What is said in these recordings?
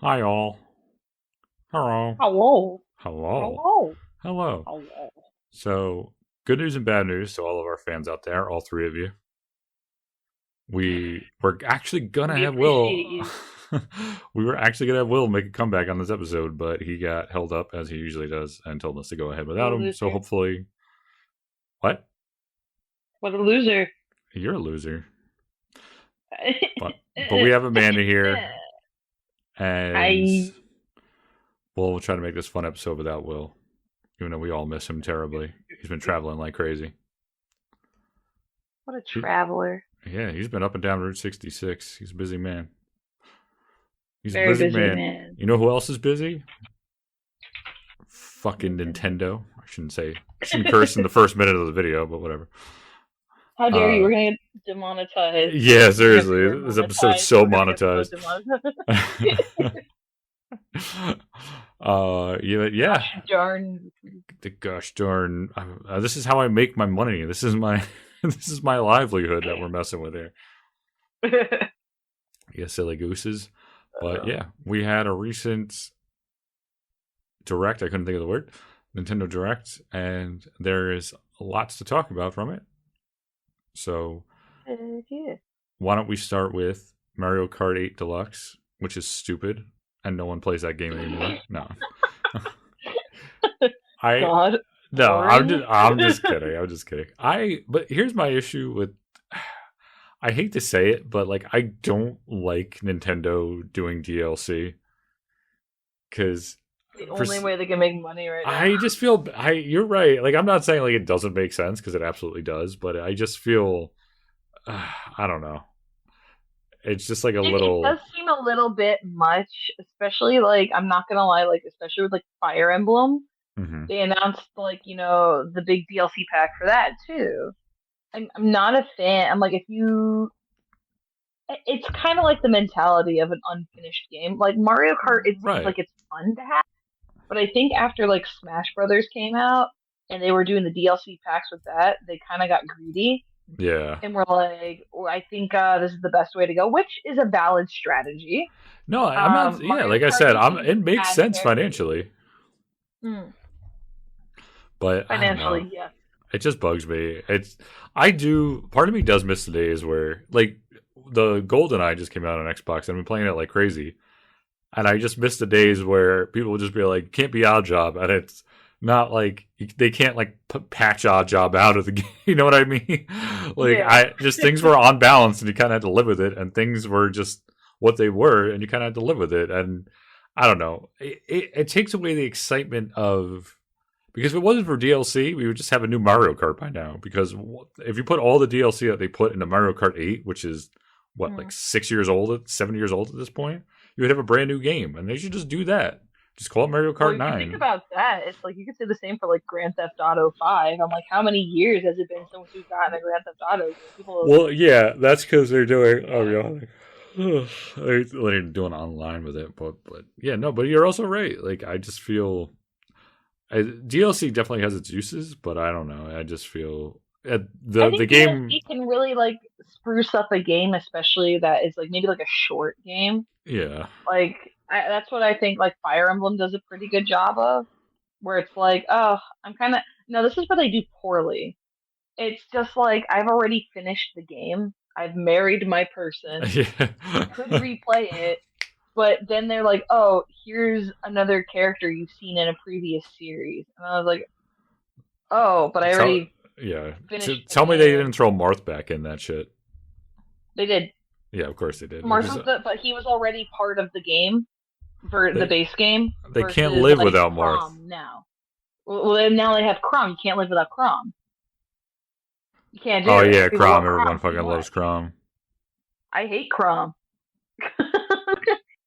Hi, all. Hello. Hello. Hello. Hello. Hello. Hello. So, good news and bad news to all of our fans out there, all three of you. We were actually gonna We have appreciate Will. you. We were actually gonna have Will make a comeback on this episode, but he got held up as he usually does and told us to go ahead What without a him. So loser. hopefully, what? What a loser. You're a loser. But we have Amanda here, and Hi. we'll try to make this fun episode without Will, even though we all miss him terribly. He's been traveling like crazy. What a He, traveler. Yeah, he's been up and down Route 66. He's a busy man. He's a Very busy busy man. man. You know who else is busy? Fucking Nintendo. Nintendo. I shouldn't curse in the first minute of the video, but whatever. How dare you? Uh, We're gonna get demonetized. yeah, Whenever seriously, you're this episode's monetized, so we're gonna get so monetized. demonetized. Yeah. Gosh darn. The gosh darn. This is how I make my money. This is my this is my livelihood that we're messing with here. Yeah, silly gooses. But yeah, we had a recent direct. I couldn't think of the word. Nintendo Direct, and there is lots to talk about from it. So Yeah. why don't we start with Mario Kart 8 Deluxe, which is stupid, and no one plays that game anymore. No, I God. no, Boring. I'm just kidding. I'm just kidding. But here's my issue with. I hate to say it, but like I don't like Nintendo doing DLC because The for only way they can make money right now. I just feel you're right. Like I'm not saying like it doesn't make sense because it absolutely does, but I just feel I don't know. It's just like a It does little seem a little bit much, especially like I'm not gonna lie, like especially with like Fire Emblem. mhm. They announced like, the big DLC pack for that too. I'm not a fan. I'm like if you it's kind of like the mentality of an unfinished game. Like Mario Kart, it seems Right. like it's fun to have, but I think after like Smash Brothers came out and they were doing the DLC packs with that, they kind of got greedy Yeah. and were like, well, I think this is the best way to go, which is a valid strategy. No, I'm not. Yeah, Mario like I Kart said, used to just It makes add sense characters. financially, Hmm. but I don't know. Financially, yes. It just bugs me. I do. Part of me does miss the days where like the Golden Eye just came out on Xbox and I've been playing it like crazy. And I just miss the days where people would just be like, "Can't be Odd Job," and it's not like they can't like patch Odd Job out of the game. You know what I mean? Like Yeah. I just things were on balance, and you kind of had to live with it, and things were just what they were, and you kind of had to live with it. And I don't know, it takes away the excitement of because if it wasn't for DLC, we would just have a new Mario Kart by now. Because if you put all the DLC that they put into Mario Kart 8, which is what Hmm. like 6 years old, 7 years old at this point, you would have a brand new game, and they should just do that. Just call it Mario Well, Kart if you think 9. about that, it's like you could say the same for like Grand Theft Auto 5. I'm like, how many years has it been since we've gotten a Grand Theft Auto game? People, Well, yeah, that's because they're doing. Oh, yeah, they're doing online with it, but yeah, no, but you're also right. Like I just feel DLC definitely has its uses, but I don't know. I just feel I the think game. DLC can really like spruce up a game, especially that is like maybe like a short game. Yeah, Like that's what I think. Like Fire Emblem does a pretty good job of, where it's like, oh, I'm kind of no. This is where they do poorly. It's just like I've already finished the game. I've married my person. I could yeah. replay it, but then they're like, "Oh, here's another character you've seen in a previous series," and I was like, "Oh, but I Tell already yeah. finished the Tell me they game." didn't throw Marth back in that shit. They did. Yeah, of course they did. Marth Because was but he was already part of the game for the they base game they can't versus live like without Marth. Crom now. Well, then now they have Crom. You can't live without Crom. You can't do Oh it. yeah, People Crom. love Everyone Crom too fucking loves much. Crom. I hate Crom.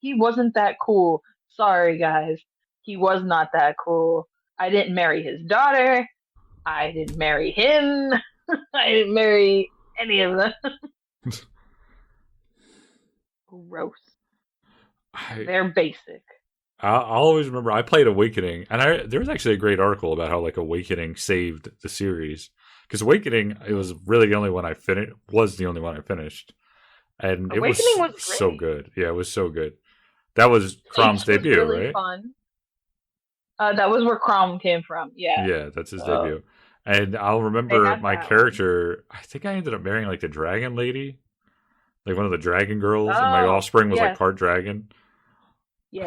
He wasn't that cool. Sorry, guys. He was not that cool. I didn't marry his daughter. I didn't marry him. I didn't marry any of them. Gross. I They're basic. I'll always remember I played Awakening, and there was actually a great article about how like Awakening saved the series because Awakening it was really the only one I finished and it Awakening was was so great. good. Yeah, it was so good. That was Crom's H was debut, really right? fun. That was where Crom came from. Yeah. Yeah, that's his So debut. And I'll they remember had my that one. character. I think I ended up marrying like the dragon lady, like one of the dragon girls, and my Oh, offspring was like yes. part dragon.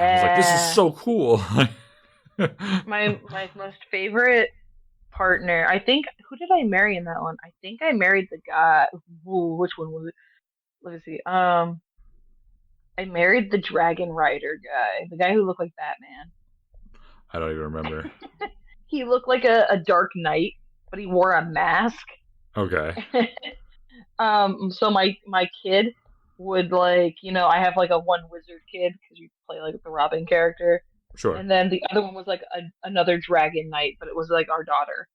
I was like, this is Yeah. so cool. My most favorite partner. I think who did I marry in that one? I think I married the guy. Ooh, which one was it? Let me see. I married the Dragon Rider guy, the guy who looked like Batman. I don't even remember. He looked like a Dark Knight, but he wore a mask. Okay, So my kid would like, I have like a one wizard kid because you play like the Robin character, sure. and then the other one was like another Dragon Knight, but it was like our daughter.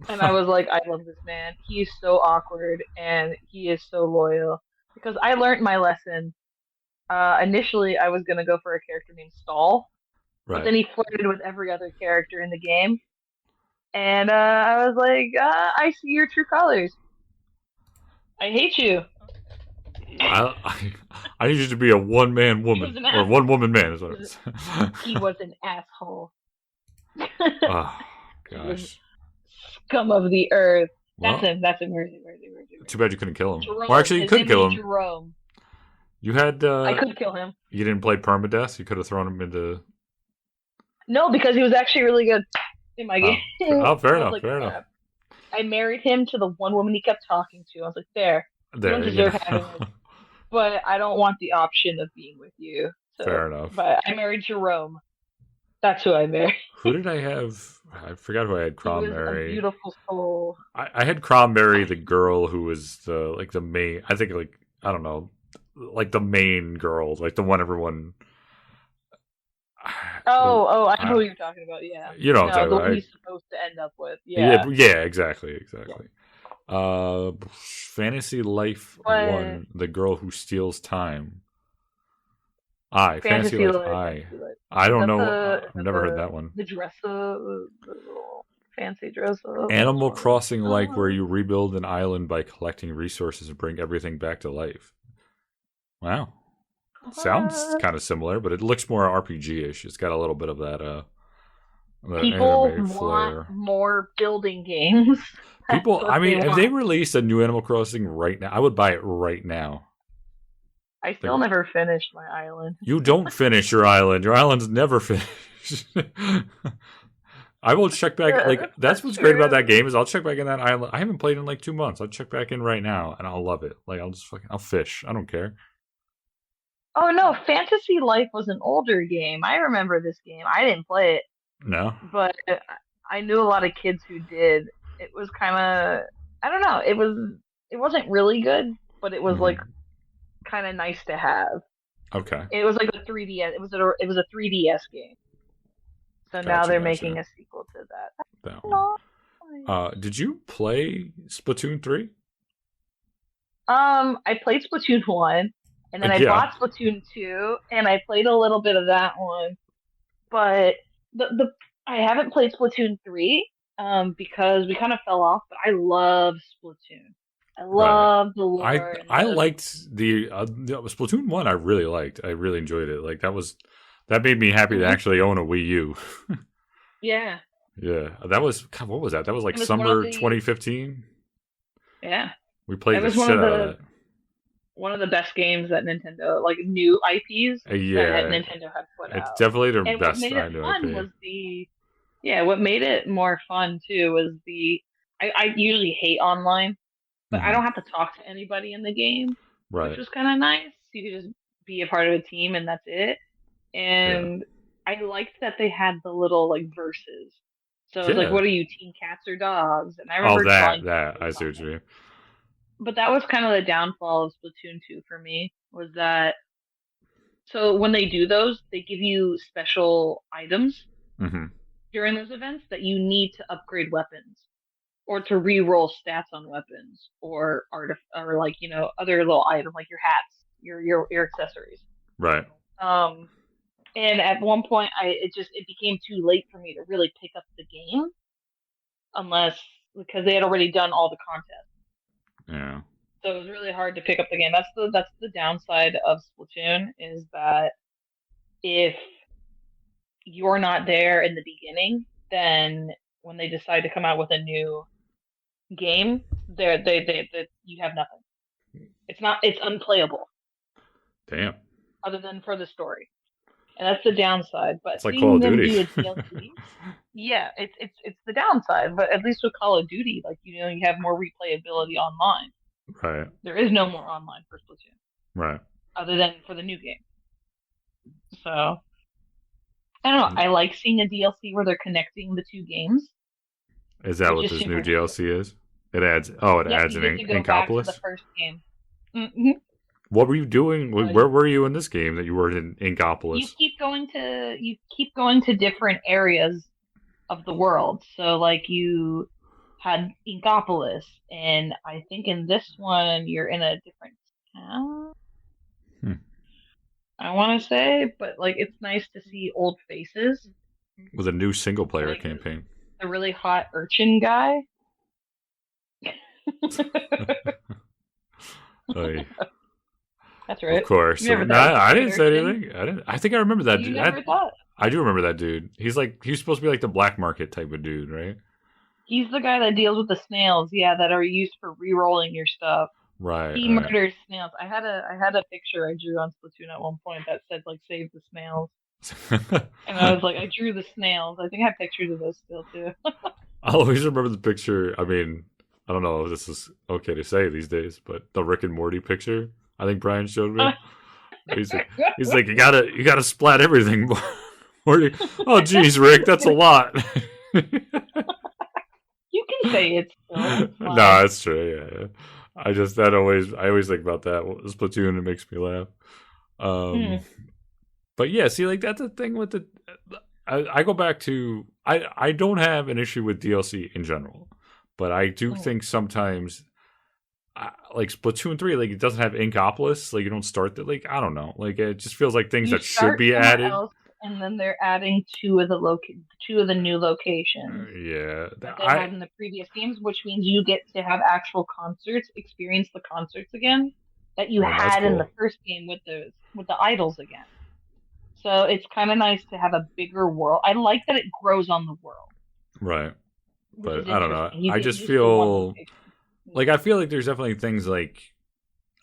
And I was like, I love this man. He's so awkward and he is so loyal because I learned my lesson. Initially, I was gonna go for a character named Stall, but Right. then he flirted with every other character in the game, and I was like, I see your true colors. I hate you. I need you to be a one man He was woman an or ass. one woman man is He what it was, is. he was an asshole. Oh He was gosh. scum of the earth. That's Well, him. That's him. Where is he? Where is he? Where is he? Where is too bad you couldn't kill he? him. Well, Jerome. actually, you His could name was kill him. Jerome. You had I could kill him. you didn't play permadeath. You could have thrown him into. No, because he was actually really good in my game. Oh, I oh, fair was enough. like, Fair enough. crap. I married him to the one woman he kept talking to. I was like, there. You don't There, you deserve having this, know. but I don't want the option of being with you. So, Fair enough. but I married Jerome. That's who I married. Who did I have? I forgot who I had He Crom was a marry. beautiful soul. I had Crom marry the girl who was the main. I think like I don't know, like the main girl, like the one everyone. Oh, I know I, who you're talking about. Yeah. you know what I'm No, talking the about. one Right? he's supposed to end up with. Yeah, Yeah. yeah, exactly, Yeah. exactly. Fantasy Life But 1, The Girl Who Steals Time. Fantasy Fantasy Life Life, I. Fantasy Life. I Is don't that know. the I've never heard that one. the dress up, the little fancy dress up? Which Animal one? Crossing like where you rebuild an island by collecting resources and bring everything back to life. Wow. Sounds What? kind of similar, but it looks more RPG-ish. It's got a little bit of that People anime want flair. more building games. That's People, what I they mean, if they want. released a new Animal Crossing right now, I would buy it right now. I Like, still never finished my island. you don't finish your island. Your island's never finished. I will check back. Yeah, Like that's that's what's great about that true. game is I'll check back in that island. I haven't played in like 2 months. I'll check back in right now and I'll love it. Like I'll fish. I don't care. Oh no, Fantasy Life was an older game. I remember this game. I didn't play it, No. but I knew a lot of kids who did. It was kind of, I don't know. It wasn't really good, but it was like Hmm. kind of nice to have. Okay. It was like a 3DS. It was a 3DS game. So now Gotcha. they're making Gotcha. a sequel to that. That one. Nice. Did you play Splatoon 3? I played Splatoon 1, and then I Yeah. bought Splatoon 2, and I played a little bit of that one. But the I haven't played Splatoon 3 because we kind of fell off, but I love Splatoon. I Right. love the I lore and I the liked the Splatoon 1. I really liked. I really enjoyed it. Like that made me happy to Mhm. actually own a Wii U. Yeah. Yeah. That was God, what was that? That was like It was one of summer the 2015. yeah. We It played the was one shit of out of the that. one of the best games that Nintendo, like new IPs that Yeah, Nintendo had put it's out. definitely their And what best made it I know fun IP. was what made it more fun too was I usually hate online, but I Hmm. don't have to talk to anybody in the game, which Right. was kind of nice. You could just be a part of a team and that's it. Yeah. And I liked that they had the little like verses. So it was like, Yeah. what are you, team cats or dogs? And I Oh, remember drawing that I pictures see on what you it. mean. But that was kind of the downfall of Splatoon 2 for me was that so when they do those, they give you special items Hmm. during those events that you need to upgrade weapons or to re-roll stats on weapons or or like other little items like your hats, your accessories. Right. Um, and at one point, it became too late for me to really pick up the game unless because they had already done all the contests. Yeah. So it was really hard to pick up the game. That's the downside of Splatoon is that if you're not there in the beginning, then when they decide to come out with a new game, they you have nothing. It's unplayable Damn. other than for the story. And that's the downside. But It's like Call seeing of them Duty. do a DLC, yeah, it's the downside. But at least with Call of Duty, like you have more replayability online. Right. There is no more online for Splatoon Right. other than for the new game. So I don't know. I like seeing a DLC where they're connecting the two games, Is that which what is this new super cool. DLC is? It adds. Oh, it Yep, adds you an get to go back to the Inkopolis. first game. Hmm. What were you doing? Where were you in this game that you were in You Inkopolis? keep going to different areas of the world. So like you had Inkopolis, and I think in this one you're in a different town. Hmm. I want to say, but like it's nice to see old faces, With a new single player like campaign. the really hot urchin guy. Like, That's of right. course. You So, never nah, thought it was a I good didn't say urchin? anything. I didn't. I think I remember that You dude. never thought? I do remember that dude. He's supposed to be like the black market type of dude, right? He's the guy that deals with the snails, yeah, that are used for re-rolling your stuff. Right. He Right. murders snails. I had a picture I drew on Splatoon at one point that said like save the snails. And I was like, I drew the snails. I think I have pictures of those still too. I'll always remember the picture. I mean, I don't know if this is okay to say these days, but the Rick and Morty picture I think Brian showed me. He's like, you gotta splat everything, Morty. Oh, geez, Rick, that's a lot. You can say it still. It's No, fine. it's true. Yeah, yeah. I always think about that Splatoon. It makes me laugh. Um, Mm. but yeah, see, like that's the thing with the. I go back to I don't have an issue with DLC in general, but I do Mm. think sometimes like Splatoon 3, like it doesn't have Inkopolis, like you don't start that. Like I don't know, like it just feels like things You that should start be somewhere added. else, and then they're adding two of the new locations Yeah, that they had in the previous games, which means you get to have actual concerts, experience the concerts again that you oh, that's had in the cool. first game with the idols again. So it's kind of nice to have a bigger world. I like that it grows on the world, Right, which is but I don't know. interesting. You I get just used to one feel location. like I feel like there's definitely things like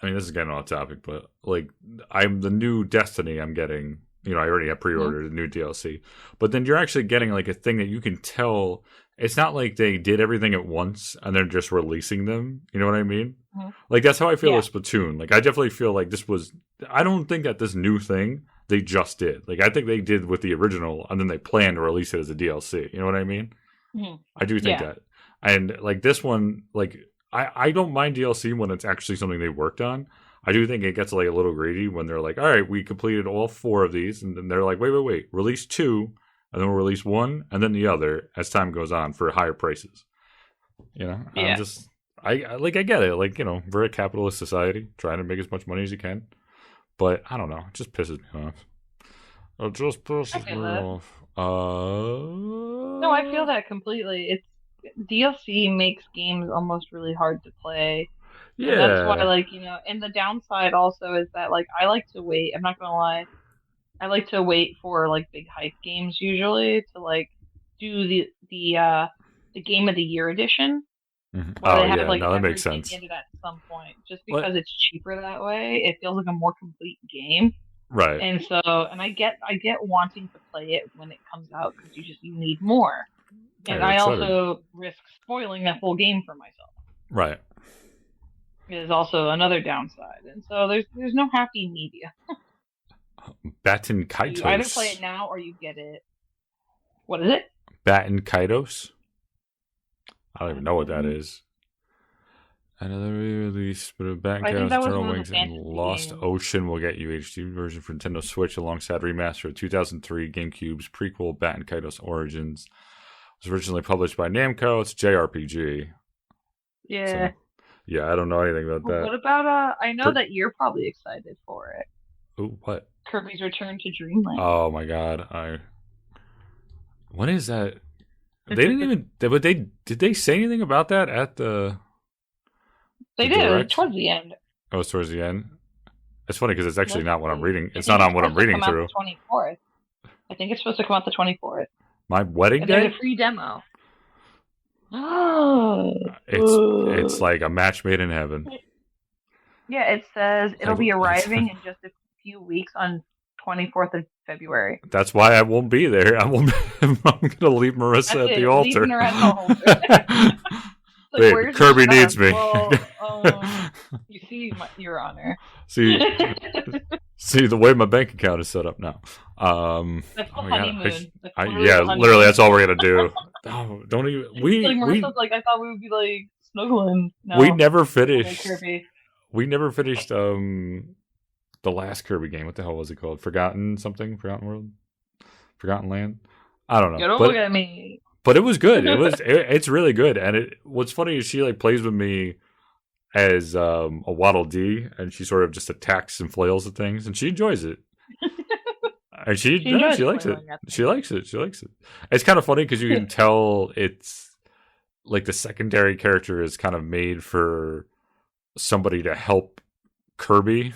I mean, this is getting off topic, but like I'm the new Destiny I'm getting. You know, I already have Mm-hmm. pre-ordered a new DLC, but then you're actually getting like a thing that you can tell. It's not like they did everything at once and they're just releasing them. You know what I mean? Hmm. Like that's how I feel Yeah, with Splatoon. Like I definitely feel like this was. I don't think that this new thing they just did. Like I think they did with the original, and then they planned to release it as a DLC. You know what I mean? hmm, I do think yeah, that. And like this one, like I don't mind DLC when it's actually something they worked on. I do think it gets like a little greedy when they're like, all right, we completed all four of these, and then they're like, wait, release two, and then we'll release one, and then the other as time goes on for higher prices. You know, yeah. I get it. Like, you know, we're a capitalist society trying to make as much money as you can. But I don't know, it just pisses me off. It just I pisses feel me that. off. No, I feel that completely. It's DLC makes games almost really hard to play. And that's why, Yeah. like, and the downside also is that, like, I like to wait. I'm not gonna lie. I like to wait for, like, big hype games usually to, like, do the Game of the Year edition Mhm. where Oh they have, yeah, like, no, that makes everything sense. in it at some point. Just What? because it's cheaper that way, it feels like a more complete game. Right. And so, and I get wanting to play it when it comes out because you need more. Yeah, And you're I excited. also risk spoiling that full game for myself. Right. Is also another downside. And so there's no happy media. Batten You either play Kaitos. it now or you get it. What is it? Batten Kaitos. I don't even know what that Um, is. Another re-release, but Batten I think Kaitos, that was Eternal one of the Wings, and fantasy Lost games. Ocean will get you HD version for Nintendo Switch alongside remaster of 2003 GameCube's prequel Batten Kaitos Origins. It was originally published by Namco. It's JRPG. Yeah. So, yeah, I don't know anything about But that. what about I know Per- that you're probably excited for it. Ooh, what? Kirby's Return to Dreamland. Oh my god! When is that? They didn't even. But did they say anything about that at the? They The did direct? towards the end. Oh, it's towards the end. It's funny because it's actually Let's not what I'm see. reading. I It's think not it's on what I'm supposed to reading come out the through. 24th. I think it's supposed to come out the 24th. My wedding And there's a day. free demo. Oh. It's like a match made in heaven. Yeah, it says it'll Like be it's, arriving in just a few weeks on 24th of February. that's why I won't be there. I won't. I'm gonna leave That's Marissa at the it. altar. Leaving her at the altar. Like, Babe, where's the Kirby chef? needs me. Well, you see, Your Honor. see, see the way my bank account is set up now. That's the Oh my honeymoon. God, That's yeah, the literally, honeymoon. that's all we're gonna do. Oh, don't even. Like Marissa's like, I thought we would be like snuggling. No, We never okay, finished. Kirby. We never finished. The last Kirby game. What the hell was it called? Forgotten something? Forgotten World? Forgotten Land? I don't know. You don't look at me. But it was good. It's really good. And what's funny is she like plays with me as a Waddle Dee, and she sort of just attacks and flails at things, and she enjoys it. And she likes it. She likes it. She likes it. It's kind of funny because you can tell it's like the secondary character is kind of made for somebody to help Kirby.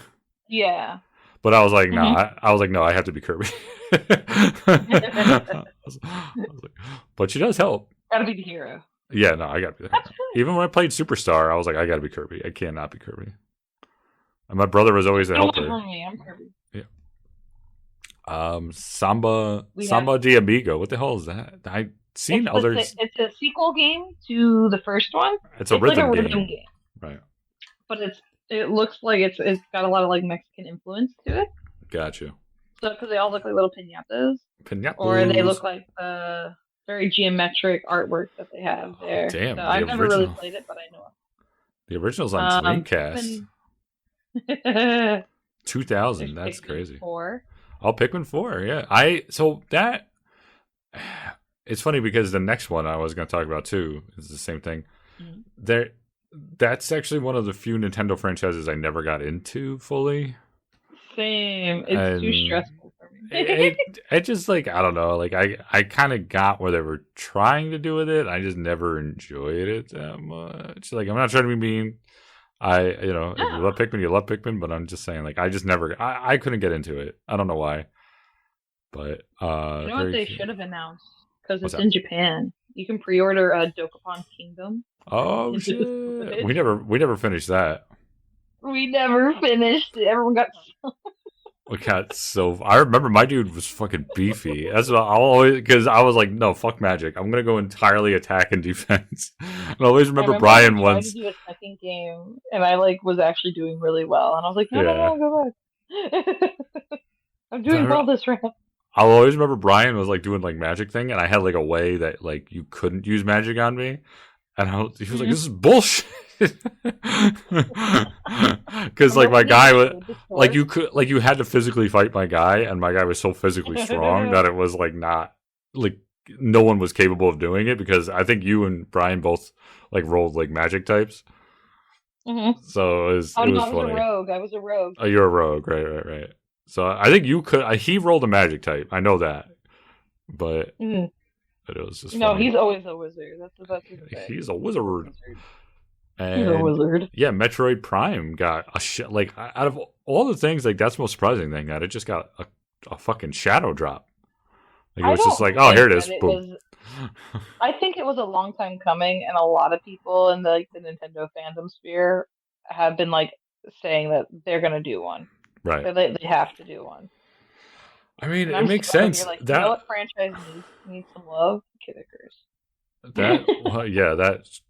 Yeah. But I was like, no, I was like, no, I have to be Kirby. I was like, but she does help. Gotta be the hero. Yeah, no, I gotta be the hero. Even when I played Superstar, I was like, I gotta be Kirby. I cannot be Kirby. And my brother was always a helper. I'm Kirby. Yeah. Samba de Amigo. What the hell is that? I've seen others. It's a sequel game to the first one. It's a rhythm game. Right. But it looks like it's got a lot of like Mexican influence to it. Gotcha. So because they all look like little piñatas. Or they look like the very geometric artwork that they have there. Damn. So I've never really played it, but I know it. The original's on Dreamcast. 2000. That's crazy. 4. Oh, Pikmin 4. Yeah. It's funny because the next one I was going to talk about too is the same thing. Mm-hmm. That's actually one of the few Nintendo franchises I never got into fully. Same. It's too stressful for me. it just like, I don't know. Like I kind of got where they were trying to do with it. I just never enjoyed it that much. Like I'm not trying to be mean. If you love Pikmin, you love Pikmin. But I'm just saying, like I just never. I couldn't get into it. I don't know why. But you know what they should have announced because it's in Japan. You can pre-order Dokapon Kingdom. Oh shit! We never finished that. We never finished it. Everyone got I remember my dude was fucking beefy. That's what I'll always, because I was like, no, fuck magic. I'm gonna go entirely attack and defense. And I always remember Brian once. I tried to do a second game, and I was actually doing really well, and I was like, no, go back. I'm doing well this round. I'll always remember Brian was like doing like magic thing, and I had like a way that like you couldn't use magic on me, and he was like, "This is bullshit." Because like my guy was like you had to physically fight my guy, and my guy was so physically strong that it was like not like no one was capable of doing it because I think you and Brian both like rolled like magic types. Mm-hmm. So it was funny. I was a rogue. Oh, you're a rogue, right. So I think you could. He rolled a magic type. I know that, but it was just funny. He's always a wizard. That's he's a wizard. And, he's a wizard. Yeah, Metroid Prime got a shit. Like out of all the things, like that's the most surprising thing that it just got a fucking shadow drop. Like it was just like, oh, here it is. Boom. I think it was a long time coming, and a lot of people in the Nintendo fandom sphere have been like saying that they're gonna do one. Right. They have to do one. I mean, it makes sense. You're like, you know what franchise needs some love? Kid Icarus.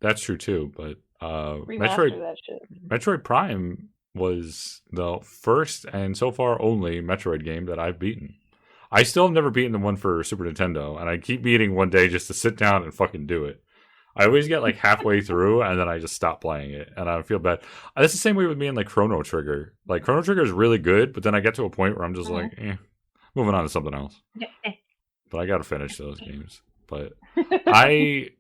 That's true too. But that shit. Metroid Prime was the first and so far only Metroid game that I've beaten. I still have never beaten the one for Super Nintendo, and I keep meeting one day just to sit down and fucking do it. I always get like halfway through, and then I just stop playing it, and I feel bad. That's the same way with me and like Chrono Trigger. Like Chrono Trigger is really good, but then I get to a point where I'm just like, moving on to something else. But I got to finish those games. But I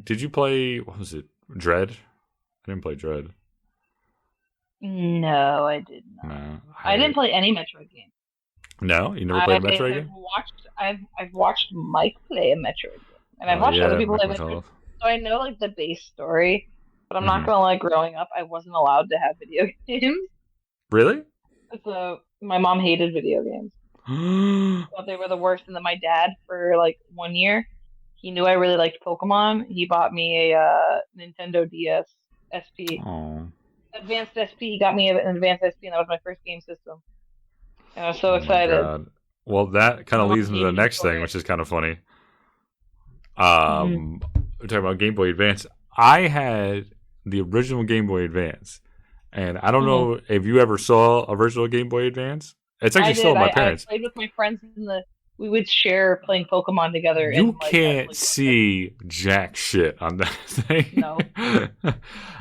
did you play? What was it? Dread? I didn't play Dread. No, I did not. No, I didn't play any Metroid game. No, you never played a Metroid game? I've watched Mike play a Metroid game, and I've watched other people play Metroid. So I know like the base story, But I'm not Hmm. gonna lie, growing up, I wasn't allowed to have video games. Really? So my mom hated video games. Thought they were the worst. And then my dad, for like 1 year, he knew I really liked Pokemon. He bought me a Nintendo DS SP, Oh, Advanced SP. He got me an Advanced SP, and that was my first game system. And I was so oh my excited. god. Well, that kind My of mom leads into the hated me next for thing, it. which is kind of funny. Hmm. We're talking about Game Boy Advance. I had the original Game Boy Advance, and I don't Hmm. know if you ever saw original Game Boy Advance. It's I actually still did. at my I parents'. played with my friends in the. We would share playing Pokemon together You and like can't like the see jack shit on that thing. no,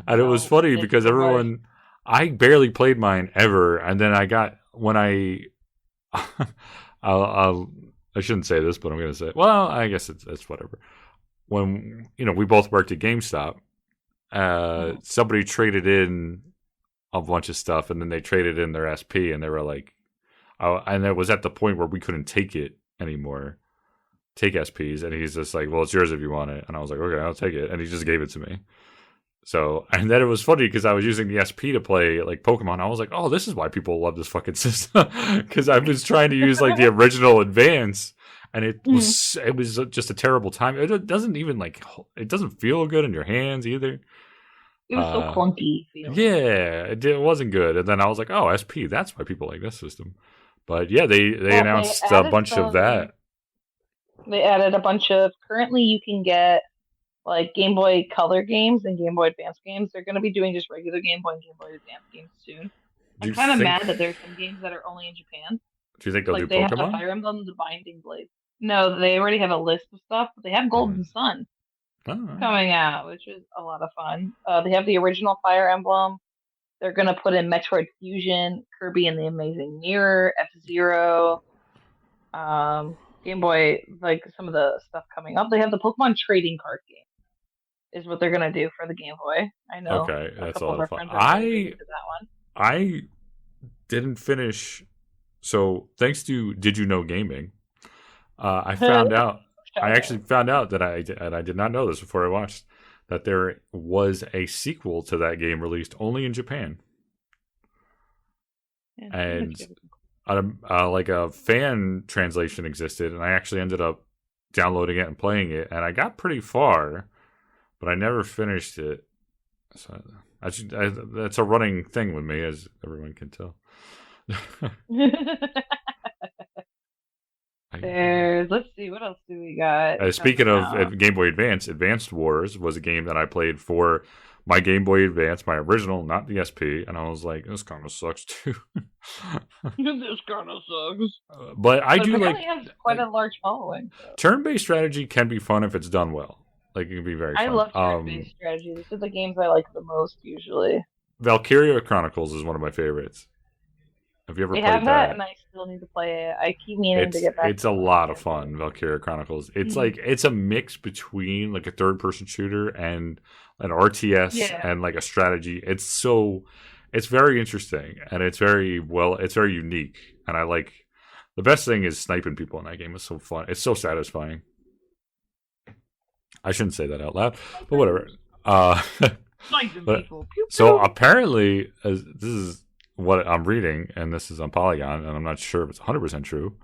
And it was no, funny it's because so hard. everyone, I barely played mine ever. And then I got, when I'll, I shouldn't say this, but I'm going to say, it. Well, I guess it's whatever. When, we both worked at GameStop, Mhm. somebody traded in a bunch of stuff and then they traded in their SP and they were like, oh, and it was at the point where we couldn't take it anymore, take SPs, and he's just like, "Well, it's yours if you want it." And I was like, "Okay, I'll take it," and he just gave it to me. So, and then it was funny because I was using the SP to play like Pokemon. I was like, "Oh, this is why people love this fucking system," because I was trying to use like the original Advance, and Mhm. it was just a terrible time. It doesn't even like it doesn't feel good in your hands either. It was so Uh, clunky feeling. yeah, it wasn't good. And then I was like, "Oh, SP, that's why people like this system." But yeah, they Well, they announced a added bunch of some. that. They added a bunch of. Currently, you can get like Game Boy Color games and Game Boy Advance games. They're going to be doing just regular Game Boy and Game Boy Advance games soon. Do I'm you kind of think? mad that there's some games that are only in Japan. Do you think they'll do Like they have the Pokemon? Fire Emblem, the Binding Blade. No, they already have a list of stuff, but they have Mm-hmm. Golden Sun Oh, coming out, which is a lot of fun. They have the original Fire Emblem. They're gonna put in Metroid Fusion, Kirby and the Amazing Mirror, F Zero, Game Boy, like some of the stuff coming up. They have the Pokemon trading card game, is what they're gonna do for the Game Boy. I know okay, a that's a couple of lot of our fun. friends are really big I into that I didn't finish. So thanks to Did You Know Gaming, I one. found out. I Shout actually out. found out that I did not know this before I watched that there was a sequel to that game released only in Japan, Yeah, Japan makes and everything like a fan translation existed, and I actually ended up downloading it and playing it, and I got pretty far, but I never finished it. So that's a running thing with me, as everyone can tell. cool. I, Let's see, what else do we got speaking coming of out? Game Boy Advance, Advanced Wars was a game that I played for my Game Boy Advance, my original, not the SP, and I was like, this kind of sucks too. This kind of sucks. But I But do apparently it has quite like a large following, so. turn-based strategy can be fun if it's done well. Like it can be very I fun. love turn-based strategy. These are the games I like the most usually. Valkyria Chronicles is one of my favorites. Have you ever I have played that, that? and I still need to play it. I keep meaning to It's get back it's to a playing lot of it, but fun, Valkyria Chronicles. It's Mhm. like it's a mix between like a third person shooter and an RTS Yeah, and like a strategy. It's very interesting and it's very unique. And I like the best thing is sniping people in that game. It's so fun. It's so satisfying. I shouldn't say that out loud, but whatever. Uh sniping but people. Pew so pew. apparently this is what I'm reading and this is on Polygon and I'm not sure if it's 100% true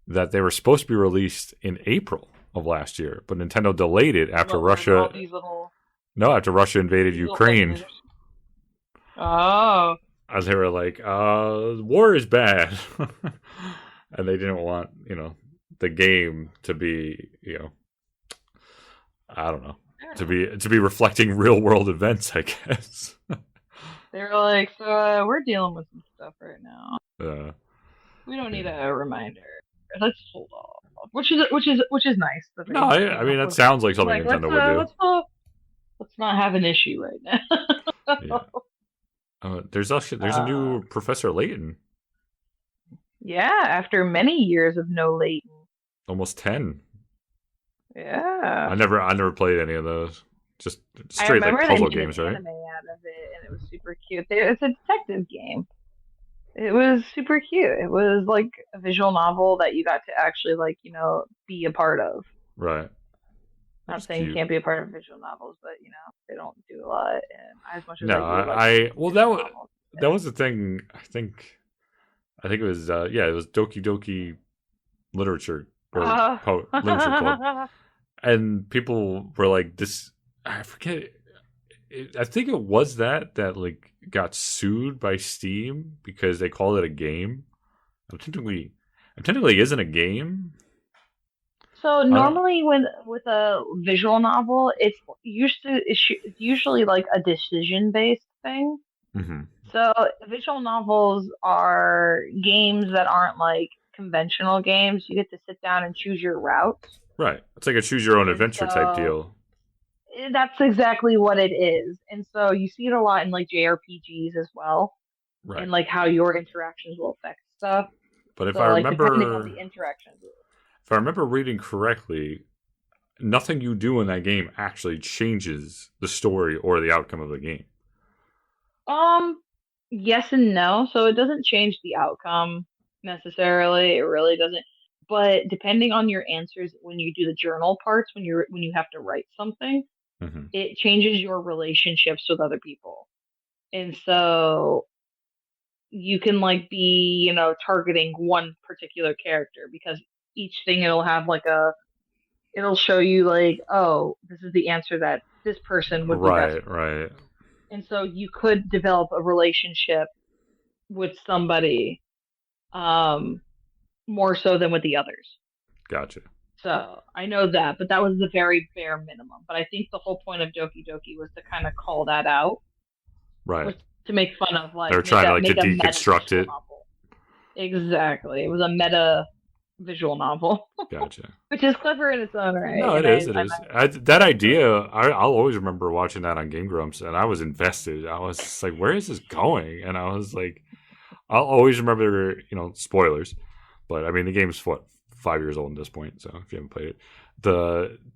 that they were supposed to be released in April of last year, but Nintendo delayed it after What were all Russia. these little No, after Russia invaded Ukraine, translators? Oh, as they were like, war is bad," and they didn't want the game to be I don't know fair to enough. be reflecting real world events, I guess. They were like, so we're dealing with some stuff right now. uh, We don't need yeah. a reminder. Let's hold off. Which is nice that No, they I mean that was sounds like something like Nintendo would do. let's not have an issue right Yeah. now. There's a uh, new Professor Layton, yeah, after many years of no Leighton. almost 10. Yeah. I never played any of those. Just I straight like remember they puzzle made an games, right? anime out of it and it was super cute. It's a detective game. It was super cute. It was like a visual novel that you got to actually like, be a part of. Right. That Not was saying you cute. can't be a part of visual novels, but they don't do a lot. And as much as No, I do like well visual novels, that was the thing. I think it was yeah, it was Doki Doki literature or uh, literature club, and people were like, "This." I forget. I think it was that like got sued by Steam because they called it a game. It technically isn't a game. so I don't. normally when with a visual novel, it's usually like a decision based thing. Mm-hmm. So visual novels are games that aren't like conventional games. You get to sit down and choose your routes. Right. It's like a choose your own And adventure type so deal. that's exactly what it is. And so you see it a lot in like JRPGs as well, Right. and like how your interactions will affect stuff. But So like depending on the interactions. if I remember reading correctly, nothing you do in that game actually changes the story or the outcome of the game. Um, yes and no. So it doesn't change the outcome necessarily. It really doesn't. But depending on your answers when you do the journal parts, when you have to write something, Mm-hmm. it changes your relationships with other people. And so you can like be, targeting one particular character because each thing it'll show you like, oh, this is the answer that this person would be best Right. for. Right. And so you could develop a relationship with somebody um more so than with the others. Gotcha. So I know that, but that was the very bare minimum. But I think the whole point of Doki Doki was to kind of call that out, Right. was to make fun of They're like trying to like to make a meta deconstruct visual it. novel. Exactly. It was a meta visual novel, Gotcha. which is clever in its own right. No, it And is. It I is. That idea, I'll always remember watching that on Game Grumps, and I was invested. I was just like, "Where is this going?" And I was like, I'll always remember, spoilers. But I mean, the game's what 5 years old at this point, so if you haven't played it,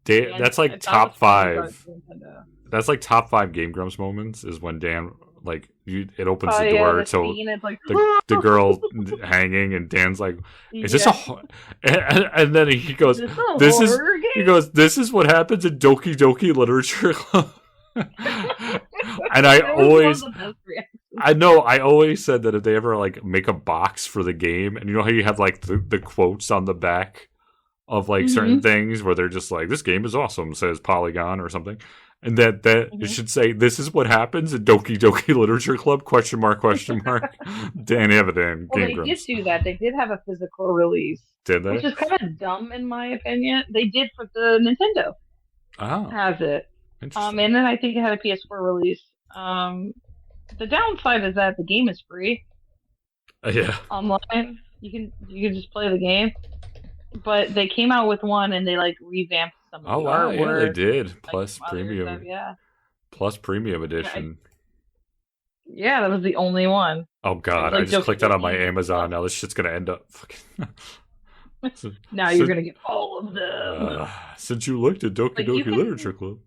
yeah, that's like that was top fun when going five. to Nintendo. That's like top five Game Grumps moments is when Dan like it opens Oh the yeah, door the to scene is like the girl hanging, and Dan's like, "Is this a?" yeah. And then he Is goes, this a "This is." horror He game? goes, "This is what happens in Doki Doki Literature Club." And That was one of the best reactions. I always said that if they ever like make a box for the game, and you know how you have like the quotes on the back of like certain Mm-hmm. things where they're just like, "This game is awesome," says Polygon or something, and that it Mm-hmm. should say, "This is what happens at Doki Doki Literature Club?" Question mark? Question mark? Dan Evident Well, Game they did Grumps, do that. They did have a physical release, did which they? is kind of dumb in my opinion. They did for the Nintendo Oh, has it. interesting. And then I think it had a PS4 release. The downside is that the game is free Yeah. online. You can just play the game. But they came out with one and they like revamped some of Oh the wow, yeah, they artwork and did. like some other stuff. Yeah. Plus premium Yeah, edition. yeah, that was the only one. Oh It was god, I like just Doki clicked that on my Doki Amazon. Plus. Now this shit's gonna end up fucking. Now you're so, gonna get all of them. since you looked at Doki But you Doki Literature can Club,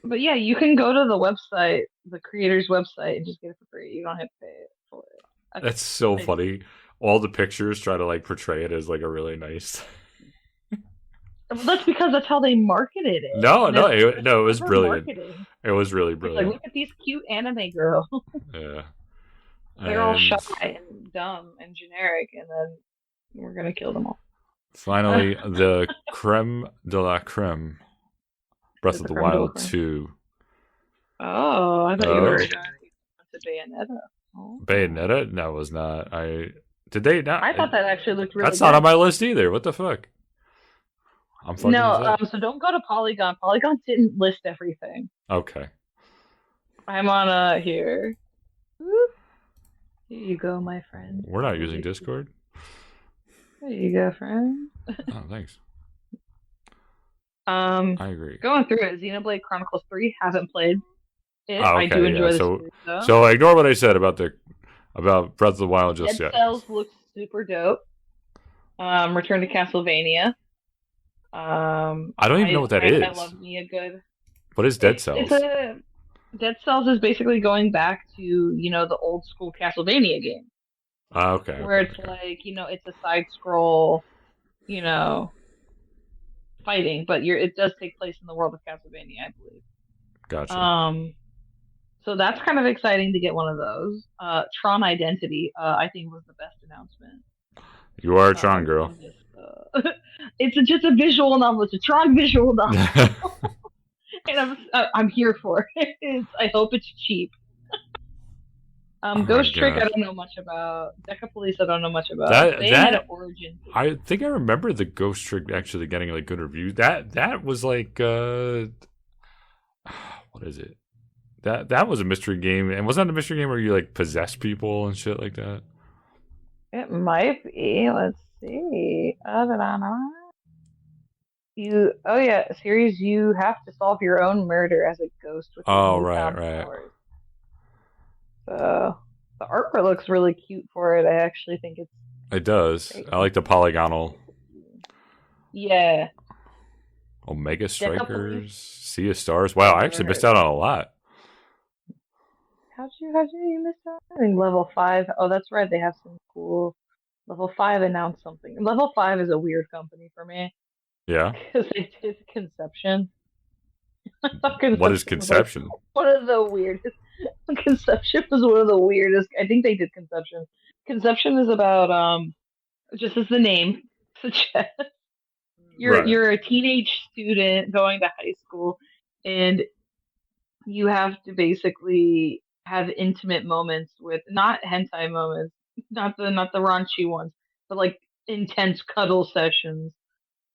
But yeah, you can go to the website, the creator's website, and just get it for free. You don't have to pay for it. that's so I think. funny. All the pictures try to like portray it as like a really nice. Well, that's because that's how they marketed it, No, and no, it's no, it was clever brilliant. marketing. It was really It's like, brilliant. look at these cute anime girls. Yeah, They're all shy and and dumb and generic, and then we're gonna kill them all. finally, the creme de la creme, Breath It's of a the creme de la Wild creme. 2. Oh, I thought you were Oh, going to Bayonetta. Oh. Bayonetta? No, it was not. Did they not? I thought that actually looked really That's not on good. my list either. What the fuck? I'm fucking No, upset. so don't go to Polygon. Polygon didn't list everything. Okay. I'm on here. Here you go, my friend. We're not using Discord. There you go, friend. Oh, thanks. Um, I agree. Going through it, Xenoblade Chronicles 3, haven't played it. Oh, I do okay, yeah. enjoy the series though. So ignore what I said about Breath of the Wild just Dead yet. Cells looks super dope. Return to Castlevania. I don't even know what that I is. love me a good. What is Dead It's Cells? a Dead Cells is basically going back to the old school Castlevania game Okay. where Okay. it's like it's a side scroll, you know, fighting, but it does take place in the world of Castlevania, I believe. Gotcha. Um, so that's kind of exciting to get one of those. Tron Identity, I think was the best announcement. You are a Tron girl. Of this. It's just a visual novel. It's a Tron visual novel, and I'm here for it. I hope it's cheap. Oh my Ghost Trick, I god. don't know much about. Deca Police, I don't know much about. That They had an that origin to it. I think I remember the Ghost Trick actually getting like good reviews. That was like what is it? That was a mystery game, and was that a mystery game where you like possess people and shit like that? It might be. Let's see. Oh yeah, series. You have to solve your own murder as a ghost with your Oh right, newfound right. powers. So the artwork looks really cute for it. I actually think it's It does. great. I like the polygonal Yeah, Omega Deca Police. Strikers, Sea of Stars. Wow, I Never actually missed heard. out on a lot. How'd you miss that? I think level 5. Oh, that's right. They have some cool level 5 announced something. Level 5 is a weird company for me Yeah. because they did Conception. I thought What is Conception was like Conception? one of the weirdest. Conception was one of the weirdest. I think they did Conception. Conception is about just as the name suggests, Right. you're a teenage student going to high school, and you have to basically have intimate moments with not hentai moments, not the raunchy ones, but like intense cuddle sessions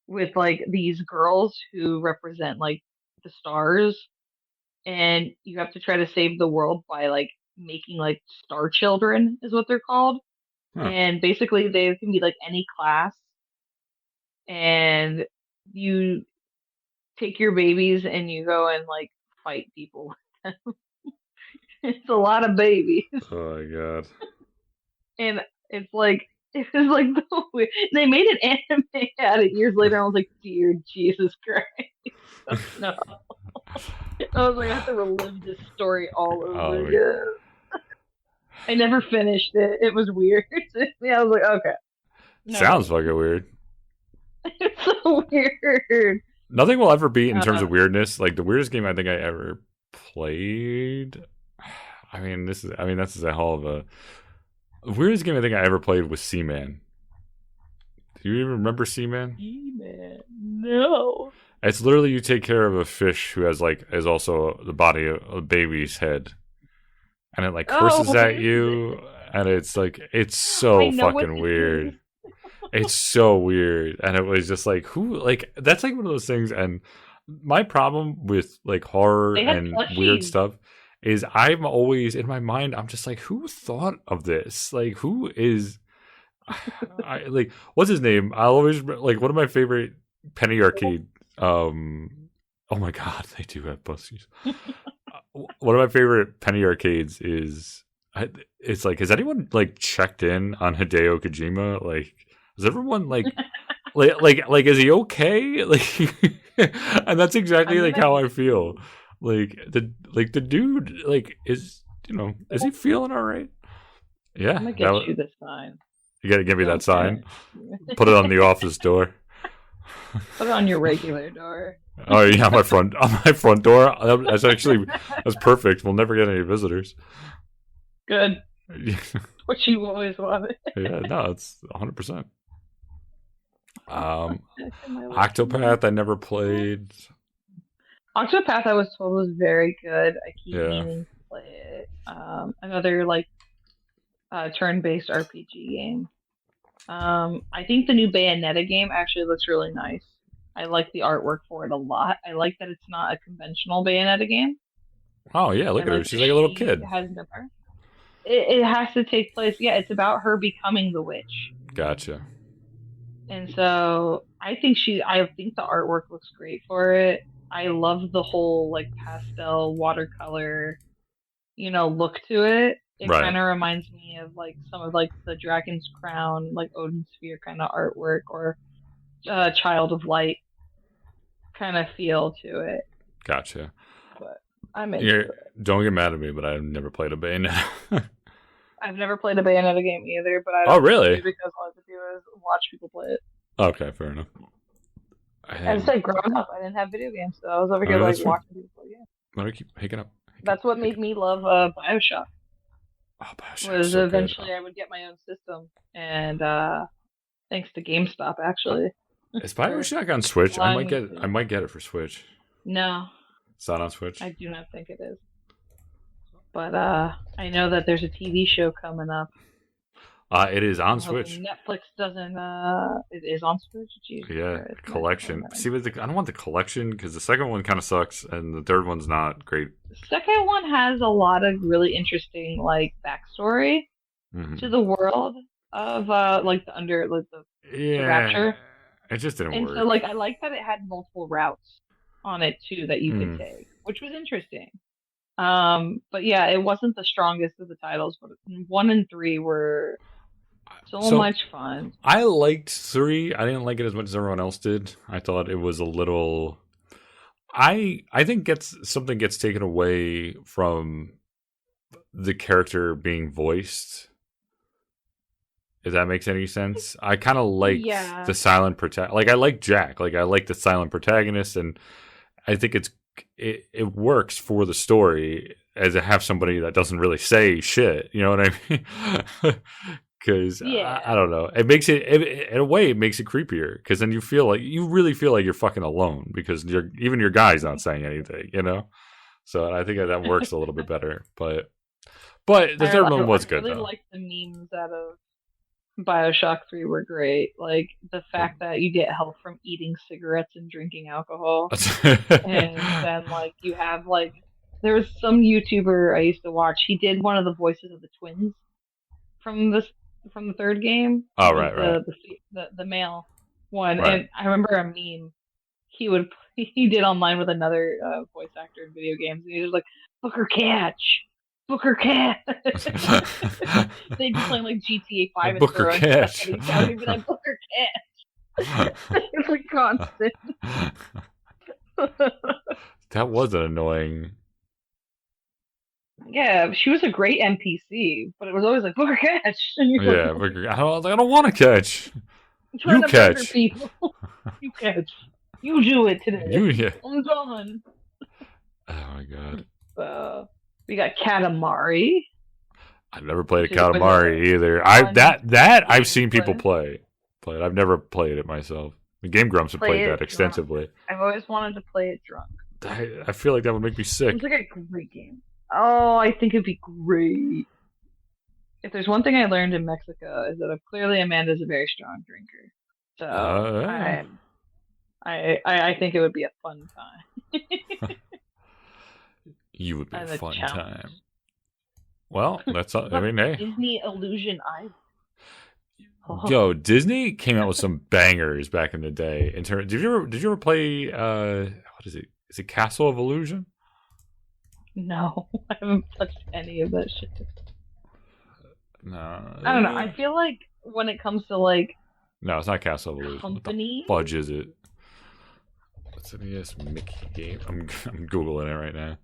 with like these girls who represent like the stars, and you have to try to save the world by like making like star children is what they're called. Huh. And basically they can be like any class, and you take your babies and you go and like fight people. It's a lot of babies. Oh my god. And it's like it was like the weird. They made an anime out it years later. I was like, dear Jesus Christ, no. I was like, I have to relive this story all Oh over my. again. I never finished it. It was weird. Yeah, I was like, okay, no, Sounds fucking weird. it's so weird. Nothing will ever beat in terms Uh, of weirdness. Like the weirdest game I think I ever played. I mean, this is a hell of a the weirdest game I think I ever played was Seaman. Do you even remember Seaman? man, no. It's literally you take care of a fish who has like is also the body of a baby's head, and it like Oh, curses what at is this? you, and it's like it's I so know what fucking this is. weird. It's so weird, and it was just like who like that's like one of those things. And my problem with like horror They had and weird plushies. stuff is I'm always in my mind. I'm just like, who thought of this? Like, who is I like what's his name? I always like one of my favorite Penny Arcade. Oh my god, they do have pussies. One of my favorite Penny Arcades is it's like has anyone like checked in on Hideo Kojima? Like, is everyone like is he okay? Like, and that's exactly I'm like gonna how I get feel. you. The dude like is is he feeling all right? Yeah, I'm gonna that get was, you this sign. you gotta give me that Don't sign. panic. Put it on the office door. Put it on your regular door. Oh yeah, on my front door. That's perfect. We'll never get any visitors. Good. Yeah, What you always wanted. no, it's 100%. Back in my list. Octopath, I never played. Octopath, I was told was very good. I keep Yeah. meaning to play it. Another like turn-based RPG game. I think the new Bayonetta game actually looks really nice. I like the artwork for it a lot. I like that it's not a conventional Bayonetta game. Oh yeah, I look at her. like that She's like a little she kid. has no power. It has to take place. Yeah, it's about her becoming the witch. Gotcha. And so I think the artwork looks great for it. I love the whole like pastel watercolor, look to it. It Right. kind of reminds me of like some of like the Dragon's Crown, like Odin Sphere kind of artwork, or Child of Light kind of feel to it. Gotcha. But I'm into Yeah. it. Don't get mad at me, but I've never played a Bayonetta. I've never played a Bayonetta game either, but I Oh don't need to really? because all I have to do is watch people play it. Okay, fair enough. As I And said, growing up, I didn't have video games, so I was over here oh, like that's fine. watching people play games. Let me keep picking up. Pick up, That's what pick made up. me love Bioshock. Oh, Bioshock's Was so good. eventually I would get my own system, and thanks to GameStop Uh, actually is for Bioshock on Switch? I allowing might me get it. I to. might get it for Switch. No, It's not on Switch. I do not think it is. But I know that there's a TV show coming up. It is on I'm Switch. hoping Netflix doesn't. It is on Switch. Jesus Yeah, Christ, collection. See, but I don't want the collection because the second one kind of sucks, and the third one's not great. The second one has a lot of really interesting like backstory to Hmm. the world of like the Yeah, Rapture, it just didn't and so work. like I like that it had multiple routes on it too that you could Mm. take, which was interesting. But yeah, it wasn't the strongest of the titles, but one and three were so So much fun. I liked three. I didn't like it as much as everyone else did. I thought it was a little. I think gets something gets taken away from the character being voiced. If that makes any sense, I kind of liked Yeah, the silent protag. Like I like Jack. Like I like the silent protagonist, and I think it works for the story as to have somebody that doesn't really say shit. You know what I mean? Because I yeah. don't know, it makes in a way it makes it creepier because then you really feel like you're fucking alone because even your guy's not saying anything. You know, so I think that works a little bit better. But the third one I was good really though. like the memes out of Bioshock 3 were great. Like the fact that you get health from eating cigarettes and drinking alcohol. And then like you have like there was some YouTuber I used to watch. He did one of the voices of the twins from this from the third game. Oh, Like right, right, the male one. right. And I remember a meme he would he did online with another voice actor in video games, and he was like Booker Catch, Booker Catch. They'd be playing like GTA 5 and Booker throwing stuff at Cash. each other. He'd be like Booker Catch. It's like constant. That was an annoying. Yeah, she was a great NPC, but it was always like Booker Catch, and you're like, Yeah, Booker. I don't want to catch. I'm trying You to murder catch. people. You catch. You do it today. Yeah. I'm done. Oh my god. We got Katamari, I've never played a which is always a Katamari either. I fun that I've game to seen people play. play, but I've never played it myself. The Game Grumps have Play played that it drunk. extensively. I've always wanted to play it drunk. I feel like that would make me Seems sick. like a great game. Oh, I think it'd be great. If there's one thing I learned in Mexico is that clearly Amanda's a very strong drinker. So Yeah. I think it would be a fun time You would be a and a fun challenge. time. Well, that's What I about mean, hey, Disney Illusion Island? Oh, yo, Disney came out with some bangers back in the day. In terms, did you ever play what is it? Is it Castle of Illusion? no, I haven't touched any of that shit. I don't know. No, I feel like when it comes to like no, it's not Castle of Illusion. What the company, fudge is it? What's an ES Mickey game? I'm googling it right now.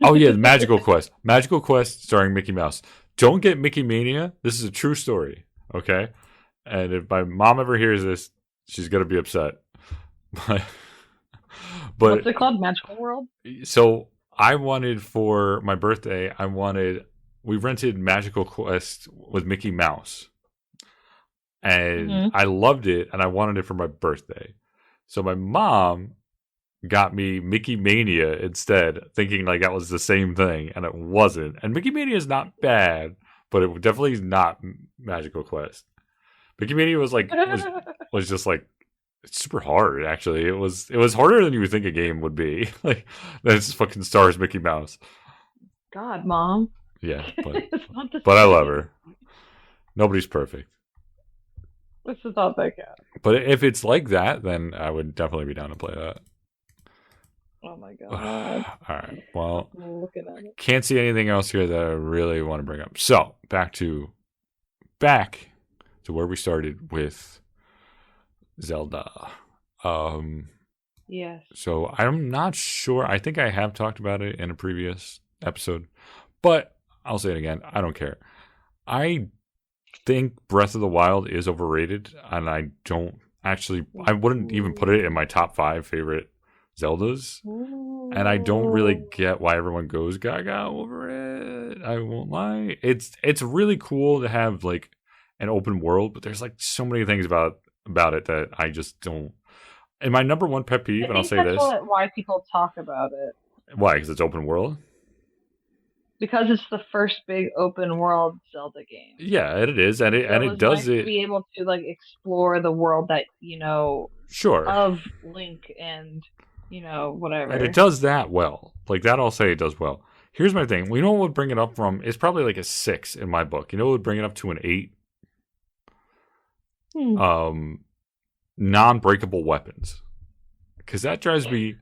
Oh yeah, the Magical Quest. Magical Quest starring Mickey Mouse. Don't get Mickey Mania. This is a true story. Okay, and if my mom ever hears this, she's gonna be upset. But what's but it called? Magical World? so I wanted for my birthday. We rented Magical Quest with Mickey Mouse, and Mm-hmm. I loved it, and I wanted it for my birthday. So my mom got me Mickey Mania instead, thinking like that was the same thing, and it wasn't. And Mickey Mania is not bad, but it definitely is not Magical Quest. Mickey Mania was just like it's super hard. Actually, it was harder than you would think a game would be. Like that it's fucking stars Mickey Mouse. God, Mom. Yeah, It's not the but I love same. her. Nobody's perfect. What's the thought that cat? But if it's like that, then I would definitely be down to play that. Oh my All God. right. Well, I'm looking at it. can't see anything else here that I really want to bring up. So back to where we started with Zelda. Yes. So I'm not sure. I think I have talked about it in a previous episode, but I'll say it again. I don't care. I think Breath of the Wild is overrated, and I don't Actually, I wouldn't even put it in my top 5 favorite Zeldas. And I don't really get why everyone goes gaga over it. I won't lie. It's really cool to have like an open world, but there's like so many things about it that I just don't. And my number one pet peeve, I and I'll think say that's this: why people talk about it. why? Because it's open world. Because it's the first big open world Zelda game. Yeah, it is, and So it it was does nice to it. be able to like explore the world that, Sure, of Link and, and it whatever. does that well. Like that, I'll say it does well. Here's my thing. We know what would bring it up from. It's probably like a 6 in my book. You know what would bring it up to an 8? Hmm. Non-breakable weapons, because that drives me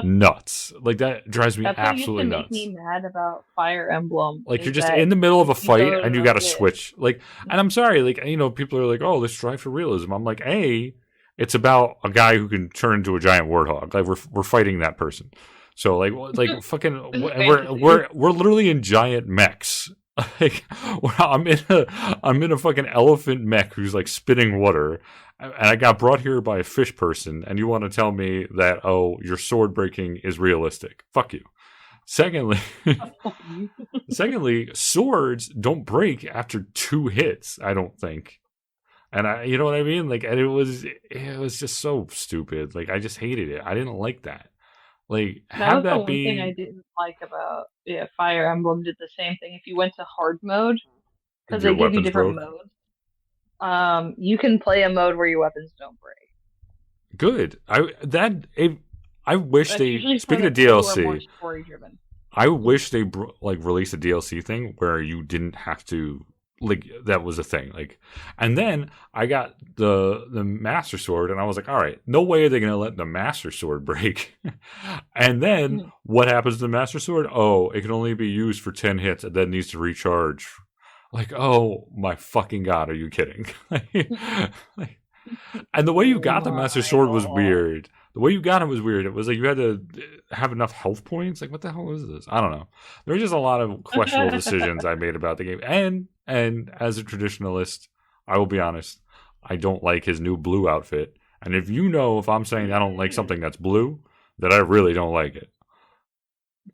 nuts. Like that drives me That's what used to absolutely make nuts. me mad about Fire Emblem Like you're is just that in the middle of if a you fight go and you to got to yeah, switch. Like, and I'm sorry, like people are like, "Oh, let's strive for realism." I'm like, it's about a guy who can turn into a giant warthog. Like we're fighting that person. So like fucking, this is and fantasy. we're literally in giant mechs. Like I'm in a fucking elephant mech who's like spitting water, and I got brought here by a fish person, and you want to tell me that your sword breaking is realistic? Fuck you. Secondly, secondly, swords don't break after 2 hits. I don't think, and you know what I mean. Like, and it was just so stupid. Like, I just hated it. I didn't like that. Like, That have was the that one thing I be didn't like about Fire Emblem did the same thing. If you went to hard mode, because your they give you weapons different broke. modes, you can play a mode where your weapons don't break. Good. I wish That's they. usually for Speaking the of people who are more DLC, story driven. I wish they like released a DLC thing where you didn't have to like that was a thing. Like, and then I got the Master Sword, and I was like, all right, no way are they gonna let the Master Sword break. And then what happens to the Master Sword? Oh, it can only be used for 10 hits, and then needs to recharge. Like, oh my fucking god, are you kidding? Like, and the way you Oh got the Master my Sword was god. weird. The way you got it was weird. It was like you had to have enough health points. Like, what the hell is this? I don't know. There were just a lot of questionable decisions I made about the game. And as a traditionalist, I will be honest, I don't like his new blue outfit. And if I'm saying I don't like something that's blue, that I really don't like it.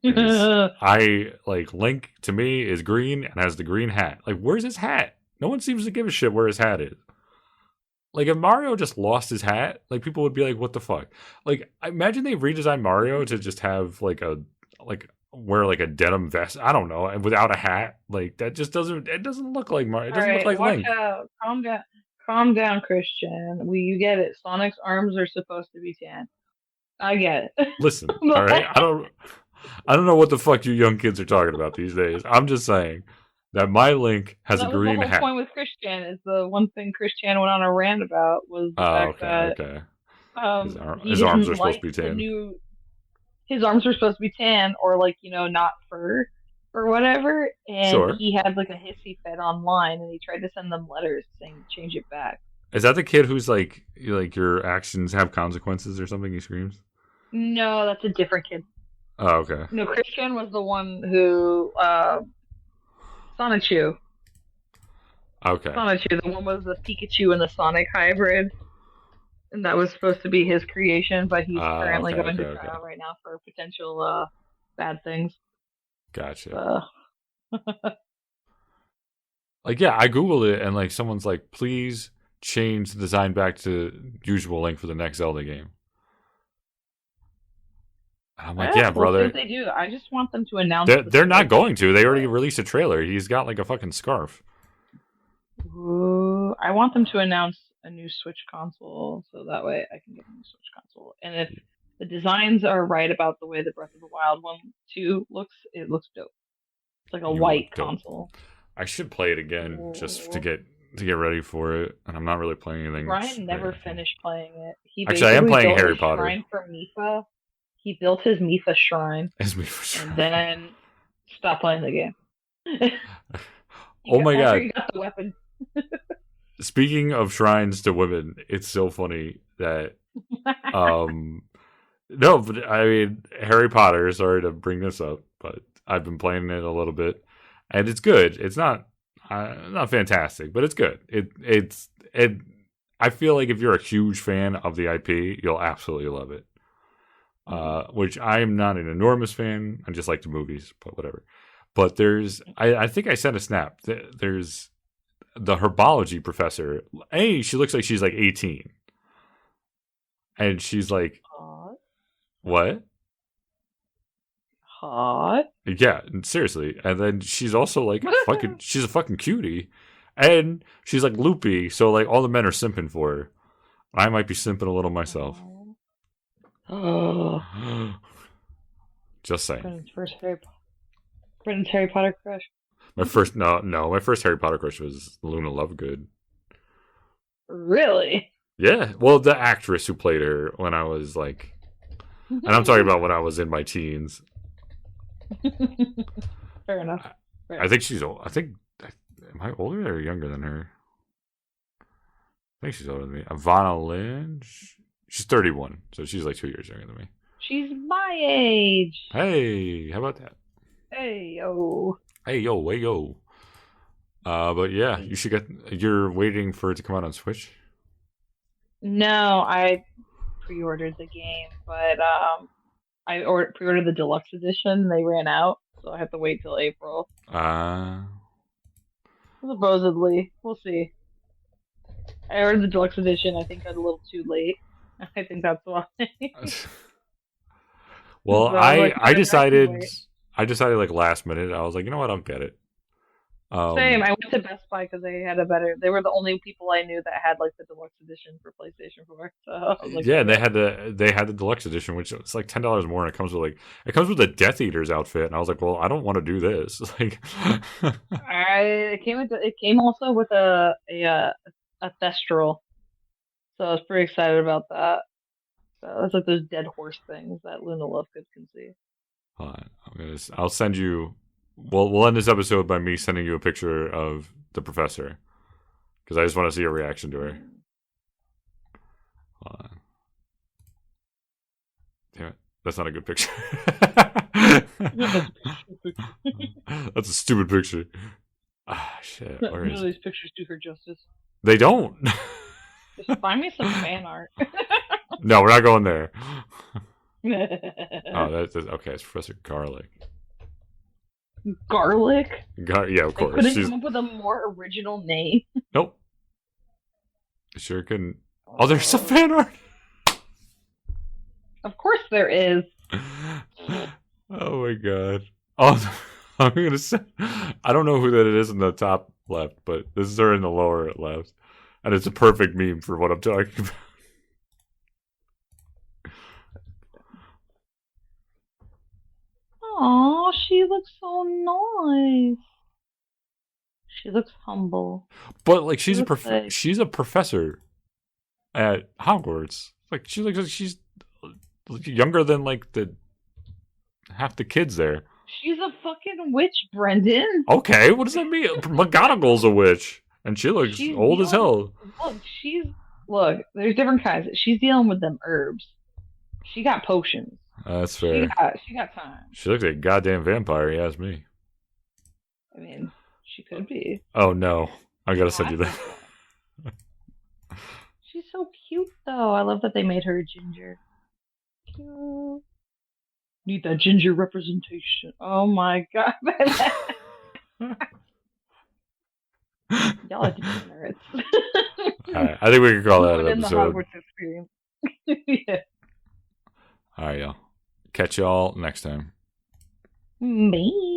Because I like Link to me is green and has the green hat. Like, where's his hat? No one seems to give a shit where his hat is. Like if Mario just lost his hat, like people would be like, "What the fuck?" Like I imagine they redesigned Mario to just have like wear like a denim vest. I don't know, and without a hat, like that just doesn't. It doesn't look like Mario. It All doesn't look right, like watch Link. out. Calm down. Calm down, Christian. You get it. Sonic's arms are supposed to be tan. I get it. Listen, all right. I don't know what the fuck you young kids are talking about these days. I'm just saying that my Link has a That was the green whole hat. point with Christian. Is the one thing Christian went on a rant about was the Oh, fact okay, that okay. he His arms didn't are supposed like to be the tan. new. His arms were supposed to be tan or like not fur or whatever, and Sure. he had like a hissy fit online, and he tried to send them letters saying change it back. Is that the kid who's like your actions have consequences or something? He screams. No, that's a different kid. Oh, okay. No, Christian was the one who Sonichu. Okay. Sonichu, the one was the Pikachu and the Sonic hybrid, and that was supposed to be his creation, but he's currently Okay, going okay, to okay. trial right now for potential bad things. Gotcha. Uh, Like, yeah, I googled it and like someone's like, please change the design back to usual Link for the next Zelda game. And I'm like, yeah, yeah, we'll see what brother. they do. I just want them to announce the They're not Switch. going to. They already released a trailer. He's got like a fucking scarf. Ooh, I want them to announce a new Switch console so that way I can get a new Switch console. And if the designs are right about the way the Breath of the Wild one too looks, it looks dope. It's like a You white look dope. console. I should play it again just Ooh. to get ready for it. And I'm not really playing anything. Brian never finished playing it. He Actually, I am basically playing built Harry his Potter. shrine for Mifa. He built his Mifa shrine As me for sure. and then stopped playing the game. Oh my After god. he got the weapon. Speaking of shrines to women, it's so funny that um no, but I mean Harry Potter, sorry to bring this up, but I've been playing it a little bit and it's good. It's not fantastic, but it's good. It I feel like if you're a huge fan of the IP, you'll absolutely love it. Which I am not an enormous fan. I just like the movies, but whatever. But I think I sent a snap. There's the herbology professor. Hey, she looks like she's like 18. And she's like, Hot. what? Hot. Yeah, seriously. And then she's also like she's a fucking cutie. And she's like loopy, so like all the men are simping for her. I might be simping a little myself. Oh. Just saying. Brennan's Harry Potter crush. My first my first Harry Potter crush was Luna Lovegood. Really? Yeah, well, the actress who played her when I was like, and I'm talking about when I was in my teens. Fair enough. I think she's old. Am I older or younger than her? I think she's older than me. Ivana Lynch. She's 31, so she's like 2 years younger than me. She's my age. Hey, how about that? Hey yo. Hey yo, hey yo. But yeah, you should get. You're waiting for it to come out on Switch. No, I pre-ordered the game, but pre-ordered the deluxe edition. They ran out, so I have to wait till April. Supposedly, we'll see. I ordered the deluxe edition. I think that's a little too late. I think that's why. Well, So I decided like last minute. I was like, you know what, I'll get it. Same. I went to Best Buy because they had a better. They were the only people I knew that had like the deluxe edition for PlayStation 4. So I was like, yeah, and they had the deluxe edition, which is like $10 more, and it comes with a Death Eater's outfit, and I was like, well, I don't want to do this. Like, it came also with a Thestral, so I was pretty excited about that. So it's like those dead horse things that Luna Lovegood can see. hold on, I'll send you. We'll end this episode by me sending you a picture of the professor because I just want to see a reaction to her. Hold on. Damn it, that's not a good picture. That's a stupid picture. Ah, shit. Where None is of it? these pictures do her justice. They don't. Just find me some fan art. No, we're not going there. Oh, that's okay. It's Professor Garlic. Garlic? Yeah, of They course. couldn't come up with a more original name. Nope. Sure couldn't. Oh, there's some fan art. Of course there is. Oh my god. Oh, I'm gonna say. I don't know who that is in the top left, but this is her in the lower left, and it's a perfect meme for what I'm talking about. Aw, she looks so nice. She looks humble. But like, she's like... she's a professor at Hogwarts. Like, she looks like she's younger than like the half the kids there. She's a fucking witch, Brendan. Okay, what does that mean? McGonagall's a witch, and she looks old as hell. Look. There's different kinds. She's dealing with them herbs. She got potions. That's fair. She got time. She looks like a goddamn vampire. You ask me. I mean, she could be. Oh no, I gotta send you that. She's so cute, though. I love that they made her a ginger. Cute. Need that ginger representation. Oh my god. Y'all are degenerates. Alright, I think we can call that an episode. The Hogwarts experience. Yeah. Alright, y'all. Catch y'all next time. Bye.